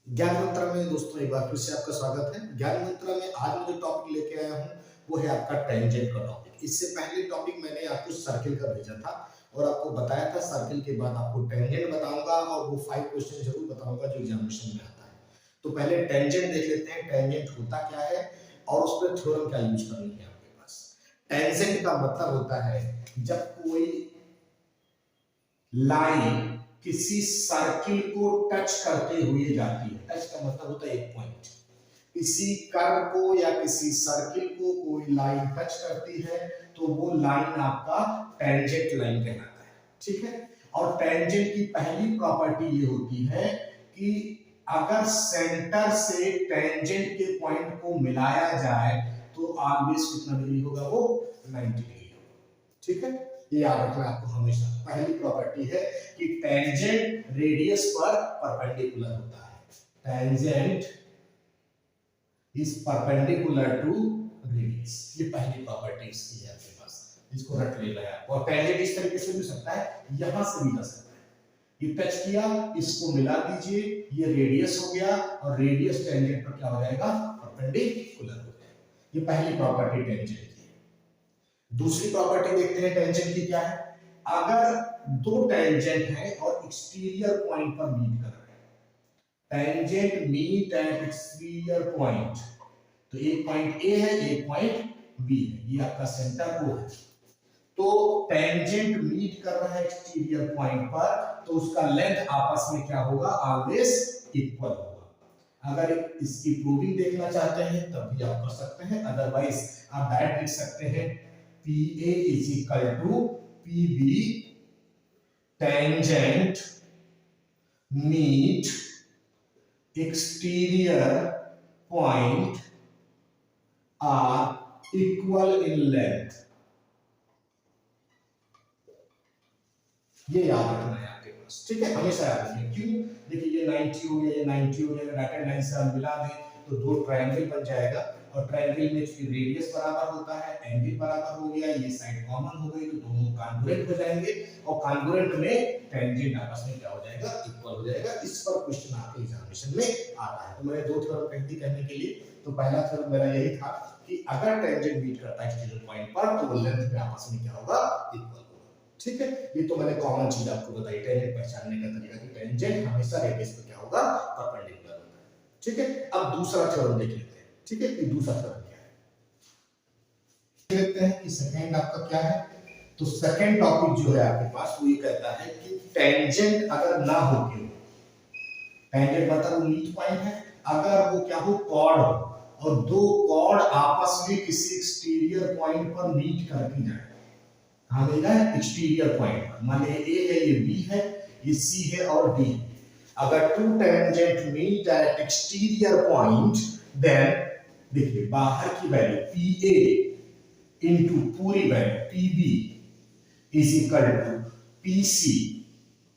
ज्ञान मंत्रा में दोस्तों एक बार फिर से आपका स्वागत है। ज्ञान मंत्रा में आज मैं जो टॉपिक लेके आया हूँ वो है आपका टेंजेंट का टॉपिक। इससे पहले टॉपिक मैंने आपको सर्किल का भेजा था और आपको बताया था सर्किल के बाद आपको टेंजेंट बताऊंगा और वो 5 क्वेश्चन जरूर बताऊंगा जो एग्जामिनेशन में आता है। तो पहले टेंजेंट देख लेते हैं, टेंजेंट होता क्या है और उस पर थ्योरम क्या यूज करनी है आपके पास। टेंजेंट का मतलब होता है जब कोई लाइन किसी सर्किल को टच करते हुए जाती है। टच का मतलब होता है एक पॉइंट। किसी कर्व को या किसी सर्किल को कोई लाइन टच करती है तो वो लाइन आपका टेंजेंट लाइन कहलाता है। ठीक है। और टेंजेंट की पहली प्रॉपर्टी ये होती है कि अगर सेंटर से टेंजेंट के पॉइंट को मिलाया जाए तो ऑलवेज कितना डिग्री होगा, वो 90 डिग्री होगा। ठीक है, ये याद रखना आपको हमेशा। पहली प्रॉपर्टी है कि टेंजेंट रेडियस पर परपेंडिकुलर होता है। Tangent is perpendicular to radius, ये पहली प्रॉपर्टी इसकी है आपके पास, इसको रट लेना है। और टेंजेंट इस तरीके से भी सकता है, यहां से भी जा सकता है। ये टच किया, इसको मिला दीजिए, ये रेडियस हो गया और रेडियस टेंजेंट पर क्या हो जाएगा, परपेंडिकुलर हो जाएगा। ये पहली प्रॉपर्टी टेंजेंट की। दूसरी प्रॉपर्टी देखते हैं टेंजेंट की क्या है। अगर दो टेंजेंट है और एक्सटीरियर पॉइंट पर मीट कर रहे हैं, tangent meet at exterior point, तो एक पॉइंट ए है एक पॉइंट बी है, ये आपका सेंटर ओ है। तो टेंजेंट मीट कर रहा है एक्सटीरियर पॉइंट पर तो उसका लेंथ आपस में क्या होगा, ऑलवेज इक्वल होगा। अगर इसकी प्रूविंग देखना चाहते हैं तब भी आप कर सकते हैं, अदरवाइज आप डायरेक्ट लिख सकते हैं PA is equal to PB tangent meet exterior point are equal in length। ये याद रखना है आपके पास, ठीक है, हमेशा याद रखिए। क्यों, देखिए ये 90 हो गया, ये 90 हो गया, डॉटेड लाइन से हम मिला दें तो दो ट्रायंगल बन जाएगा और ट्रायंगल में इसकी रेडियस बराबर होता है, एंगल बराबर हो गया, ये साइड कॉमन हो गई तो दोनों कॉन्ग्रुएंट हो जाएंगे और कॉन्ग्रुएंट में टेंजेंट आपस में क्या हो जाएगा, इक्वल हो जाएगा। इस पर क्वेश्चन आपके एग्जामिनेशन में आता है। तो मैंने दो थ्योरम कहने के लिए, तो पहला थ्योरम मेरा यही था कि अगर टेंजेंट मीट करता है एक्सटीरियर पॉइंट पर तो वो लेंथ में आपस में क्या होगा, इक्वल। ठीक है, ये तो मैंने कॉमन चीज आपको बताई टेंजेंट पहचानने का तरीका कि टेंजेंट हमेशा रेडियस पे क्या होगा, परपेंडिकुलर होगा। ठीक है, अब दूसरा थ्योरम देख लेते हैं। ठीक है, कि दूसरा थ्योरम क्या है, देखते हैं कि सेकंड आपका क्या है। तो सेकंड टॉपिक जो है आपके पास वो ये कहता है कि टेंजेंट अगर ना हो, क्यों, टेंजेंट मतलब वो मीट पॉइंट है, अगर वो क्या हो, कॉर्ड हो और दो कॉर्ड आपस में किसी एक्सटीरियर पॉइंट पर मीट करके जाए, कहां मिल रहा है, एक्सटीरियर पॉइंट पर। मान लीजिए ए है, ये बी है, ये सी है और डी। अगर two tangent meet at exterior point then देखिए बाहर की वैल्यू पी ए इंटू पूरी value P B is equal to P C,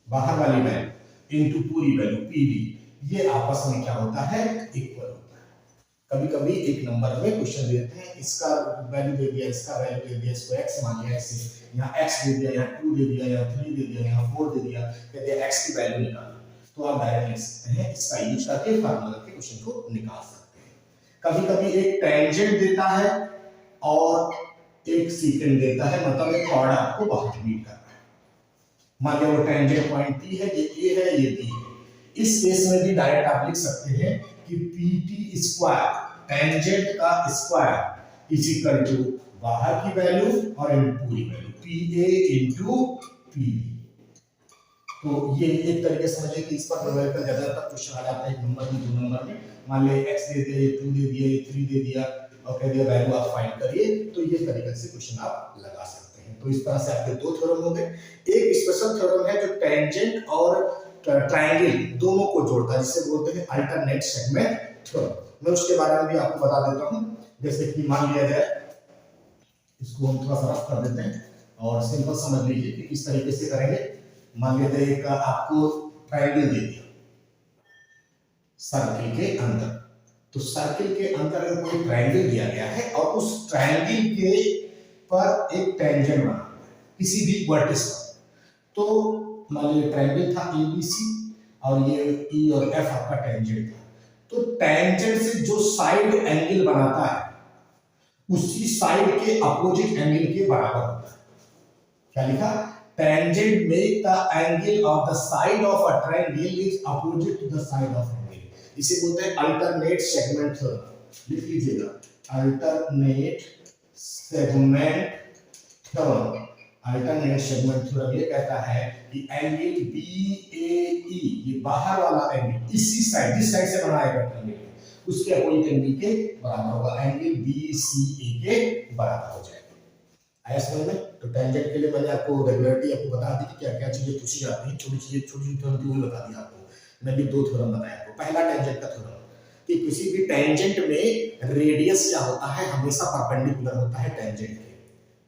बाहर वाली वैल्यू इंटू पूरी वैल्यू पी डी, ये आपस में क्या होता है, इक्वल होता है। कभी कभी एक नंबर में क्वेश्चन देते हैं, इसका वैल्यू दे दिया, इसका वैल्यू दे दिया, इसको x मान लिया, ऐसे यहाँ x दे दिया, यहाँ 2 दे दिया, यहाँ 3 दे दिया, यहाँ 4 दे दिया, कहते हैं x की वैल्यू निकालना। तो आप डायरेक्ट लिख सकते हैं, इसका यूज करके फार्मूला के क्वेश्चन को निकाल सकते हैं। कभी कभी एक टेंजेंट देता है और एक सीकेंड देता है, मतलब एक कॉर्ड आपको बाहर मीट करना है। मान लो वो टेंजेंट पॉइंट P है, ये A है, ये B है। इस केस में भी डायरेक्ट आप लिख सकते हैं कि PT स्क्वायर, टेंजेंट का स्क्वायर इज इक्वल टू बाहर की वैल्यू और पूरी वैल्यू PA इंटू PB। तो ये एक तरीके से समझिए कि इस पर न्यूमेरिकल ज्यादातर क्वेश्चन आ जाता है, एक नंबर में, दो नंबर में। मान ले x दे दिया, ये 2 दे दिया, ये 3 दे दिया और कह दिया वैल्यू आप फाइंड करिए, तो ये तरीके से क्वेश्चन आप लगा सकते हैं। तो इस तरह से आपके दो थ्योरम हो गए। एक स्पेशल थ्योरम है जो टेंजेंट और ट्रायंगल दोनों को जोड़ता है, जिसे बोलते हैं अल्टरनेट सेगमेंट थ्योरम। मैं उसके बारे में भी आपको बता देता हूं। जैसे कि मान लिया जाए, इसको हम थोड़ा सा रफ कर देते हैं और सिंपल समझ लीजिए कि किस तरीके से करेंगे। मान लेते हैं एक आपको ट्रायंगल दे दिया सर्किल के अंदर, तो सर्किल के अंदर अगर कोई ट्रायंगल दिया गया है और उस ट्रायंगल के पर एक टेंजेंट बना हुआ है किसी भी वर्टेक्स पर, तो मान लीजिए ट्रायंगल था ABC और ये ई और एफ आपका टेंजेंट था। तो टेंजेंट से जो साइड एंगल बनाता है उसी साइड के अपोजिट एंगल के बराबर होता है। क्या लिखा? Tangent make the angle of the side of a triangle is opposite to the side of angle. इसे बोलते हैं अल्टरनेट सेगमेंट थ्योरम। लिख लीजिएगा, alternate segment theorem. Alternate segment theorem ये कहता है कि एंगल BAE, ये बाहर वाला एंगल इसी साइड, जिस साइड से बनाया गया एंगल उसके अपोजिट एंगल के बराबर होगा, एंगल BCA के बराबर हो जाएगा। आया समझ में? तो टेंजेंट के लिए मैंने आपको रेगुलरिटी आपको बता दी कि क्या क्या चीजें पूछी जाती हैं, छोटी चीजें, छोटी थ्योरम थी वो बता दी आपको। मैं भी 2 थ्योरम बताया आपको। पहला टेंजेंट का थ्योरम कि किसी भी टेंजेंट में रेडियस क्या होता है, हमेशा परपेंडिकुलर होता है टेंजेंट के।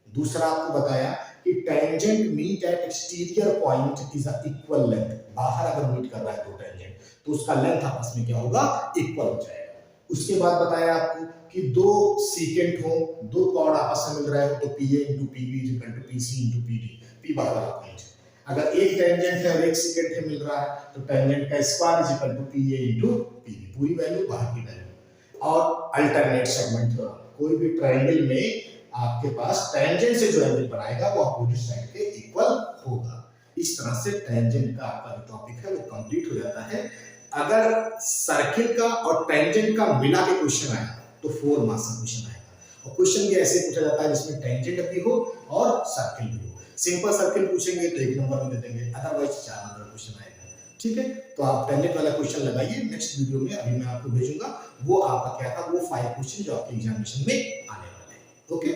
दूसरा आपको बताया कि tangent meet at exterior point is equal length. बाहर अगर मीट कर रहा है दो टेंजेंट तो उसका लेंथ आपस में क्या होगा, इक्वल हो जाएगा। उसके बाद बताया आपको कि दो सीकेंट हो, दो कॉर्ड आपस में मिल रहे हो तो PA × PB = PC × PD, P बाहर वाला पॉइंट। अगर एक टेंजेंट है और एक सीकेंट है मिल रहा है तो टेंजेंट का स्क्वायर = PA × PB, पूरी वैल्यू बाहर की वैल्यू। और अल्टरनेट सेगमेंट थ्योरम, कोई भी ट्रायंगल में आपके पास टेंजेंट से जो एंगल बनाएगा वो अपोजिट साइड के इक्वल होगा। इस तरह से टेंजेंट का आपका जो टॉपिक है वो कंप्लीट हो जाता है। अगर सर्किल का और टेंजेंट का मिला के क्वेश्चन आया तो 4 मार्क्स का क्वेश्चन आएगा। और क्वेश्चन भी ऐसे पूछा जाता है जिसमें टेंजेंट भी हो और सर्किल भी हो। सिंपल सर्किल पूछेंगे तो 1 नंबर में दे देंगे, अदरवाइज 4 नंबर का क्वेश्चन आएगा। ठीक है, तो आप टेंजेंट वाला क्वेश्चन लगाइए। नेक्स्ट वीडियो में अभी मैं आपको भेजूंगा वो आपका क्या था, वो 5 क्वेश्चन जो आपके एग्जामिनेशन में आने वाले हैं। ओके।